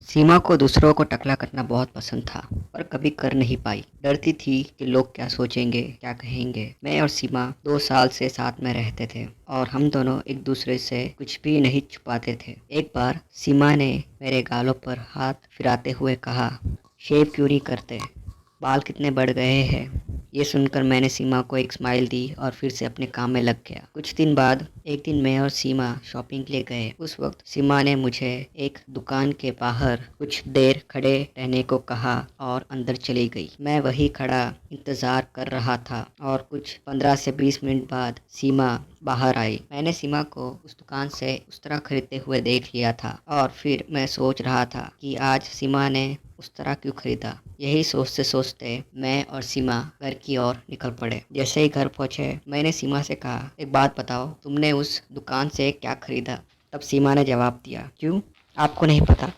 सीमा को दूसरों को टकला करना बहुत पसंद था, पर कभी कर नहीं पाई। डरती थी कि लोग क्या सोचेंगे, क्या कहेंगे। मैं और सीमा 2 साल से साथ में रहते थे और हम दोनों एक दूसरे से कुछ भी नहीं छुपाते थे। एक बार सीमा ने मेरे गालों पर हाथ फिराते हुए कहा, शेव क्यों नहीं करते, बाल कितने बढ़ गए हैं। ये सुनकर मैंने सीमा को एक स्माइल दी और फिर से अपने काम में लग गया। कुछ दिन बाद एक दिन मैं और सीमा शॉपिंग के लिए गए। उस वक्त सीमा ने मुझे एक दुकान के बाहर कुछ देर खड़े रहने को कहा और अंदर चली गई। मैं वहीं खड़ा इंतज़ार कर रहा था और कुछ 15 से 20 मिनट बाद सीमा बाहर आई। मैंने सीमा को उस दुकान से उस तरह खरीदते हुए देख लिया था और फिर मैं सोच रहा था कि आज सीमा ने उस तरह क्यों खरीदा। यही सोचते सोचते मैं और सीमा घर की ओर निकल पड़े। जैसे ही घर पहुंचे मैंने सीमा से कहा, एक बात बताओ, तुमने उस दुकान से क्या खरीदा। तब सीमा ने जवाब दिया, क्यों, आपको नहीं पता।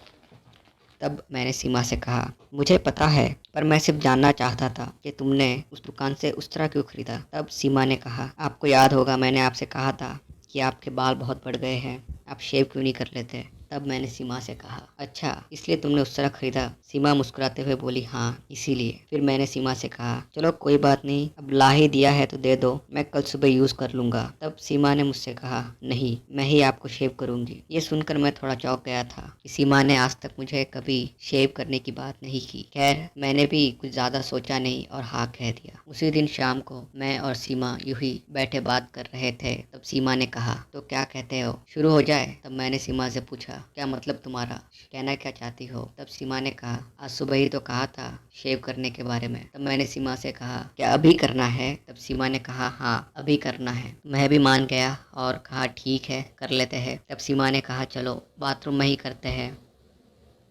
तब मैंने सीमा से कहा, मुझे पता है, पर मैं सिर्फ जानना चाहता था कि तुमने उस दुकान से उस तरह क्यों खरीदा। तब सीमा ने कहा, आपको याद होगा मैंने आपसे कहा था कि आपके बाल बहुत बढ़ गए हैं, आप शेव क्यों नहीं कर लेते। तब मैंने सीमा से कहा, अच्छा इसलिए तुमने उस तरह खरीदा। सीमा मुस्कुराते हुए बोली, हाँ इसीलिए। फिर मैंने सीमा से कहा, चलो कोई बात नहीं, अब ला ही दिया है तो दे दो, मैं कल सुबह यूज़ कर लूँगा। तब सीमा ने मुझसे कहा, नहीं मैं ही आपको शेव करूँगी। ये सुनकर मैं थोड़ा चौंक गया था कि सीमा ने आज तक मुझे कभी शेव करने की बात नहीं की। खैर मैंने भी कुछ ज़्यादा सोचा नहीं और हाँ कह दिया। उसी दिन शाम को मैं और सीमा यूं ही बैठे बात कर रहे थे। तब सीमा ने कहा, तो क्या कहते हो, शुरू हो जाए। तब मैंने सीमा से पूछा, क्या मतलब तुम्हारा, कहना क्या चाहती हो। तब सीमा ने कहा, आज सुबह ही तो कहा था शेव करने के बारे में। तब मैंने सीमा से कहा, क्या अभी करना है। तब सीमा ने कहा, हाँ अभी करना है। मैं भी मान गया और कहा, ठीक है कर लेते हैं। तब सीमा ने कहा, चलो बाथरूम में ही करते हैं,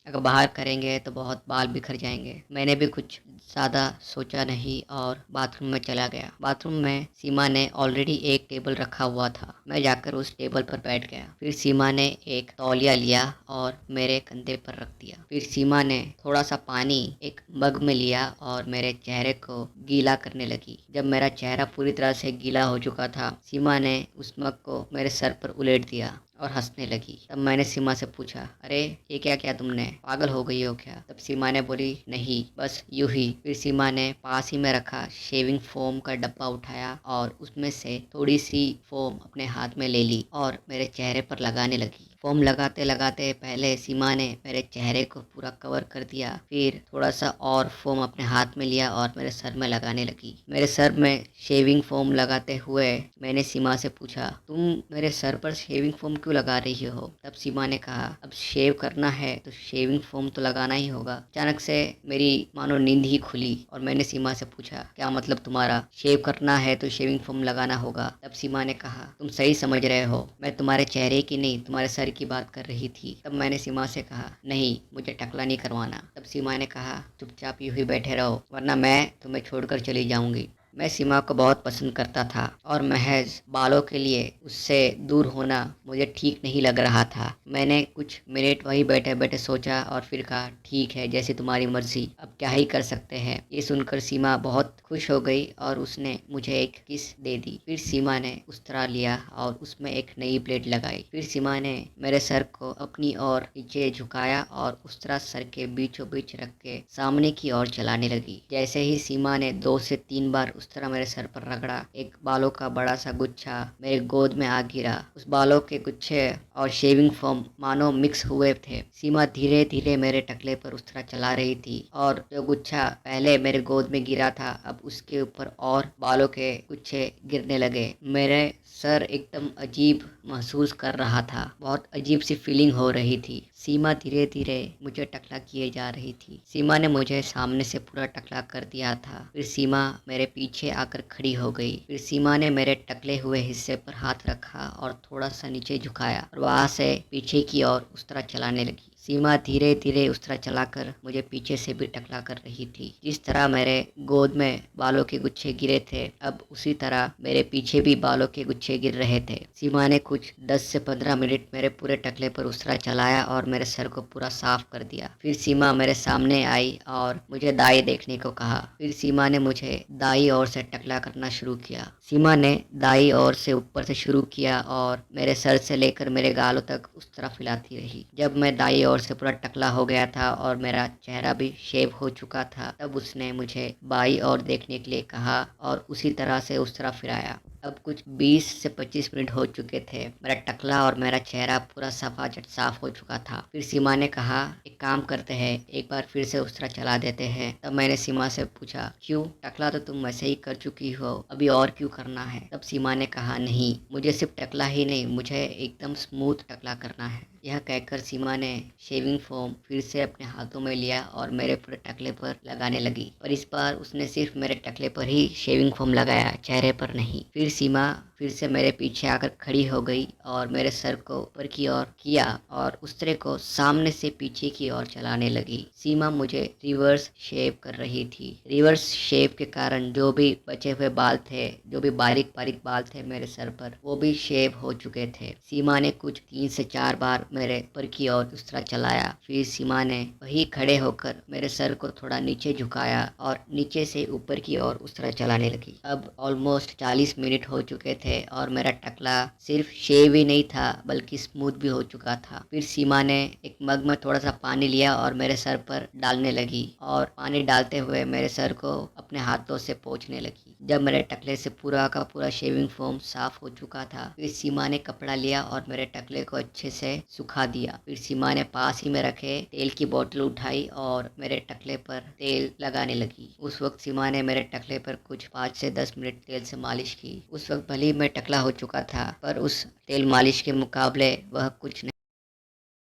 अगर बाहर करेंगे तो बहुत बाल बिखर जाएंगे। मैंने भी कुछ ज़्यादा सोचा नहीं और बाथरूम में चला गया। बाथरूम में सीमा ने ऑलरेडी एक टेबल रखा हुआ था। मैं जाकर उस टेबल पर बैठ गया। फिर सीमा ने एक तौलिया लिया और मेरे कंधे पर रख दिया। फिर सीमा ने थोड़ा सा पानी एक मग में लिया और मेरे चेहरे को गीला करने लगी। जब मेरा चेहरा पूरी तरह से गीला हो चुका था, सीमा ने उस मग को मेरे सर पर उलेट दिया और हंसने लगी। तब मैंने सीमा से पूछा, अरे ये क्या किया तुमने, पागल हो गई हो क्या। तब सीमा ने बोली, नहीं बस यूं ही। फिर सीमा ने पास ही में रखा शेविंग फोम का डब्बा उठाया और उसमें से थोड़ी सी फोम अपने हाथ में ले ली और मेरे चेहरे पर लगाने लगी। फोम लगाते लगाते पहले सीमा ने मेरे चेहरे को पूरा कवर कर दिया, फिर थोड़ा सा और फोम अपने हाथ में लिया और मेरे सर में लगाने लगी। मेरे सर में शेविंग फोम लगाते हुए मैंने सीमा से पूछा, तुम मेरे सर पर शेविंग फोम क्यों लगा रही हो। तब सीमा ने कहा, अब शेव करना है तो शेविंग फोम तो लगाना ही होगा। अचानक से मेरी मानो नींद ही खुली और मैंने सीमा से पूछा, क्या मतलब तुम्हारा, शेव करना है तो शेविंग फोम लगाना होगा। तब सीमा ने कहा, तुम सही समझ रहे हो, मैं तुम्हारे चेहरे की नहीं तुम्हारे सर की बात कर रही थी। तब मैंने सीमा से कहा, नहीं मुझे टकला नहीं करवाना। तब सीमा ने कहा, चुपचाप यूं ही बैठे रहो वरना मैं तुम्हें छोड़कर चली जाऊंगी। मैं सीमा को बहुत पसंद करता था और महज बालों के लिए उससे दूर होना मुझे ठीक नहीं लग रहा था। मैंने कुछ मिनट वहीं बैठे बैठे सोचा और फिर कहा, ठीक है जैसी तुम्हारी मर्जी, अब क्या ही कर सकते हैं। ये सुनकर सीमा बहुत खुश हो गई और उसने मुझे एक किस दे दी। फिर सीमा ने उस तरह लिया और उसमें एक नई प्लेट लगाई। फिर सीमा ने मेरे सर को अपनी ओर नीचे झुकाया और उस तरह सर के बीचों बीच रख के सामने की ओर चलाने लगी। जैसे ही सीमा ने 2 से 3 बार उस तरह मेरे सर पर रगड़ा, एक बालों का बड़ा सा गुच्छा मेरे गोद में आ गिरा। उस बालों के गुच्छे और शेविंग फोम मानो मिक्स हुए थे। सीमा धीरे धीरे मेरे टकले पर उस तरह चला रही थी और जो गुच्छा पहले मेरे गोद में गिरा था, अब उसके ऊपर और बालों के गुच्छे गिरने लगे। मेरे सर एकदम अजीब महसूस कर रहा था, बहुत अजीब सी फीलिंग हो रही थी। सीमा धीरे धीरे मुझे टकला किए जा रही थी। सीमा ने मुझे सामने से पूरा टकला कर दिया था। फिर सीमा मेरे पीछे आकर खड़ी हो गई। फिर सीमा ने मेरे टकले हुए हिस्से पर हाथ रखा और थोड़ा सा नीचे झुकाया और वहां से पीछे की ओर उस तरह चलाने लगी। सीमा धीरे धीरे उस तरह चलाकर मुझे पीछे से भी टकला कर रही थी। जिस तरह मेरे गोद में बालों के गुच्छे गिरे थे, अब उसी तरह मेरे पीछे भी बालों के गुच्छे गिर रहे थे। सीमा ने कुछ 10 से 15 मिनट मेरे पूरे टकले पर उस तरह चलाया और मेरे सर को पूरा साफ कर दिया। फिर सीमा मेरे सामने आई और मुझे दाएं देखने को कहा। फिर सीमा ने मुझे दाईं ओर से टकला करना शुरू किया। सीमा ने दाईं ओर से ऊपर से शुरू किया और मेरे सर से लेकर मेरे गालों तक उस तरह फैलाती रही। जब मैं दाईं ओर ऊपर से पूरा टकला हो गया था और मेरा चेहरा भी शेव हो चुका था। तब उसने मुझे बाईं ओर देखने के लिए कहा और उसी तरह से उस तरफ फिराया। अब कुछ 20 से 25 मिनट हो चुके थे। मेरा टकला और मेरा चेहरा पूरा सफाचट साफ हो चुका था। फिर सीमा ने कहा, एक काम करते हैं, एक बार फिर से उस तरह चला देते हैं। तब मैंने सीमा से पूछा, क्यों? टकला तो तुम वैसे ही कर चुकी हो, अभी और क्यों करना है? तब सीमा ने कहा, नहीं, मुझे सिर्फ टकला ही नहीं, मुझे एकदम स्मूथ टकला करना है। यह कहकर सीमा ने शेविंग फोम फिर से अपने हाथों में लिया और मेरे पूरे टकले पर लगाने लगी। पर इस बार उसने सिर्फ मेरे टकले पर ही शेविंग फोम लगाया, चेहरे पर नहीं। फिर सीमा फिर से मेरे पीछे आकर खड़ी हो गई और मेरे सर को ऊपर की ओर किया और उस तरह को सामने से पीछे की ओर चलाने लगी। सीमा मुझे रिवर्स शेव कर रही थी। रिवर्स शेव के कारण जो भी बचे हुए बाल थे, जो भी बारीक बारीक बाल थे मेरे सर पर, वो भी शेव हो चुके थे। सीमा ने कुछ 3 से 4 बार मेरे ऊपर की ओर उस तरह चलाया। फिर सीमा ने वही खड़े होकर मेरे सर को थोड़ा नीचे झुकाया और नीचे से ऊपर की ओर उस तरह चलाने लगी। अब ऑलमोस्ट 40 मिनट हो चुके थे और मेरा टकला सिर्फ शेव ही नहीं था बल्कि स्मूथ भी हो चुका था। फिर सीमा ने एक मग में थोड़ा सा पानी लिया और मेरे सर पर डालने लगी और पानी डालते हुए मेरे सर को अपने हाथों से पोंछने लगी। जब मेरे टकले से पूरा का पूरा शेविंग फोम साफ हो चुका था, फिर सीमा ने कपड़ा लिया और मेरे टकले को अच्छे से सुखा दिया। फिर सीमा ने पास ही में रखे तेल की बोतल उठाई और मेरे टकले पर तेल लगाने लगी। उस वक्त सीमा ने मेरे टकले पर कुछ 5 से 10 मिनट तेल से मालिश की। उस वक्त भले ही मैं टकला हो चुका था, पर उस तेल मालिश के मुकाबले वह कुछ नहीं।